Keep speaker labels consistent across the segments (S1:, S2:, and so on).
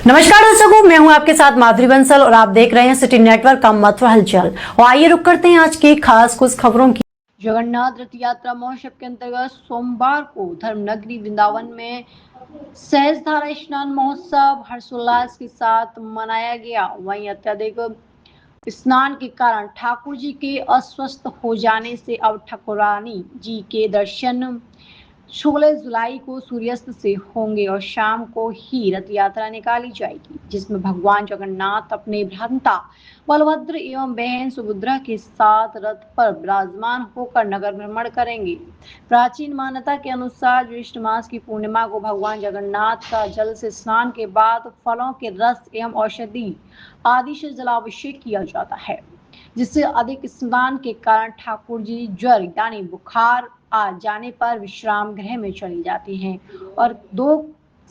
S1: नमस्कार दर्शकों, मैं हूं आपके साथ माधुरी बंसल और आप देख रहे हैं सिटी नेटवर्क का महत्व हलचल। और आइए रुक करते हैं आज की खास कुछ खबरों की। जगन्नाथ रथ यात्रा महोत्सव के अंतर्गत सोमवार को धर्मनगरी वृंदावन में सहस्त्रधारा स्नान महोत्सव हर्षोल्लास के साथ मनाया गया। वहीं अत्यधिक स्नान के कारण ठाकुर जी के अस्वस्थ हो जाने से अब ठाकुरानी जी के दर्शन 16 जुलाई को सूर्यास्त से होंगे और शाम को ही रथ यात्रा निकाली जाएगी, जिसमें भगवान जगन्नाथ अपने भ्राता बलभद्र एवं बहन सुभद्रा के साथ रथ पर विराजमान होकर नगर भ्रमण करेंगे। प्राचीन मान्यता के अनुसार ज्येष्ठ मास की पूर्णिमा को भगवान जगन्नाथ का जल से स्नान के बाद फलों के रस एवं औषधि आदि से जलाभिषेक किया जाता है, जिससे अधिक स्नान के कारण ठाकुर जी ज्वर यानी बुखार आ जाने पर विश्राम गृह में चली जाती हैं और 2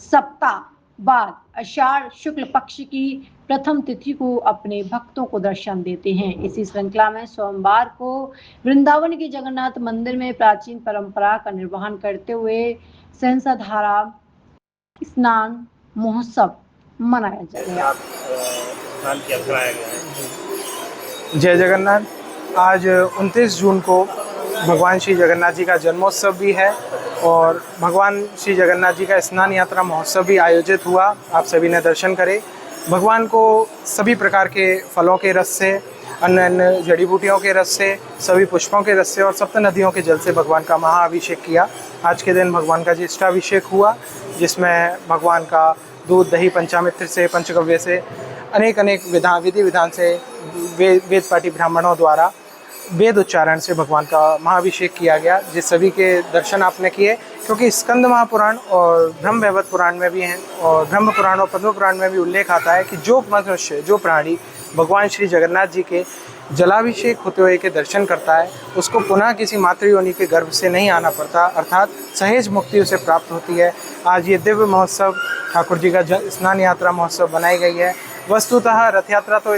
S1: सप्ताह बाद आषाढ़ शुक्ल पक्ष की प्रथम तिथि को अपने भक्तों को दर्शन देते हैं। इसी श्रृंखला में सोमवार को वृंदावन के जगन्नाथ मंदिर में प्राचीन परंपरा का निर्वहन करते हुए सहस्त्रधारा स्नान महोत्सव मनाया जाएगा।
S2: जय जगन्नाथ। आज 29 जून को भगवान श्री जगन्नाथ जी का जन्मोत्सव भी है और भगवान श्री जगन्नाथ जी का स्नान यात्रा महोत्सव भी आयोजित हुआ। आप सभी ने दर्शन करे। भगवान को सभी प्रकार के फलों के रस से, अन्य अन्य जड़ी बूटियों के रस से, सभी पुष्पों के रस से और सप्त नदियों के जल से भगवान का महाअभिषेक किया। आज के दिन भगवान का ज्येष्ठाभिषेक हुआ, जिसमें भगवान का दूध दही पंचामृत से, पंचगव्य से, अनेक विधि विधान से वेद पाठी ब्राह्मणों द्वारा वेद उच्चारण से भगवान का महाअभिषेक किया गया, जिस सभी के दर्शन आपने किए। क्योंकि स्कंद महापुराण और ब्रह्म वैवर्त पुराण में भी हैं और ब्रह्म पुराण और पद्म पुराण में भी उल्लेख आता है कि जो मनुष्य, जो प्राणी भगवान श्री जगन्नाथ जी के जलाभिषेक होते हुए के दर्शन करता है, उसको पुनः किसी मातृयोनि के गर्भ से नहीं आना पड़ता, अर्थात सहज मुक्ति उसे प्राप्त होती है। आज ये दिव्य महोत्सव ठाकुर जी का स्नान यात्रा महोत्सव बनाई गई है। वस्तुतः रथ यात्रा तो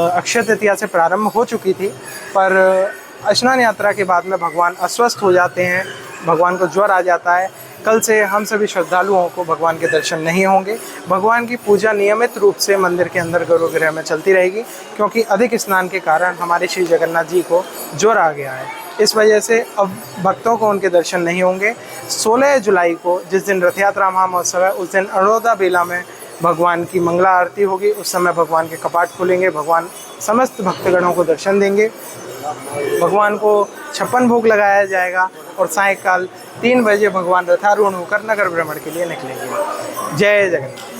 S2: अक्षय तृतीया से प्रारंभ हो चुकी थी, पर स्नान यात्रा के बाद में भगवान अस्वस्थ हो जाते हैं, भगवान को ज्वर आ जाता है। कल से हम सभी श्रद्धालुओं को भगवान के दर्शन नहीं होंगे। भगवान की पूजा नियमित रूप से मंदिर के अंदर गर्भगृह में चलती रहेगी, क्योंकि अधिक स्नान के कारण हमारे श्री जगन्नाथ जी को ज्वर आ गया है। इस वजह से अब भक्तों को उनके दर्शन नहीं होंगे। 16 जुलाई को जिस दिन रथ यात्रा महामहोत्सव है, उस दिन अरोदा बेला में भगवान की मंगला आरती होगी। उस समय भगवान के कपाट खुलेंगे, भगवान समस्त भक्तगणों को दर्शन देंगे। भगवान को 56 भोग लगाया जाएगा और सायंकाल 3 बजे भगवान रथारूढ़ होकर नगर भ्रमण के लिए निकलेंगे। जय जगन्नाथ।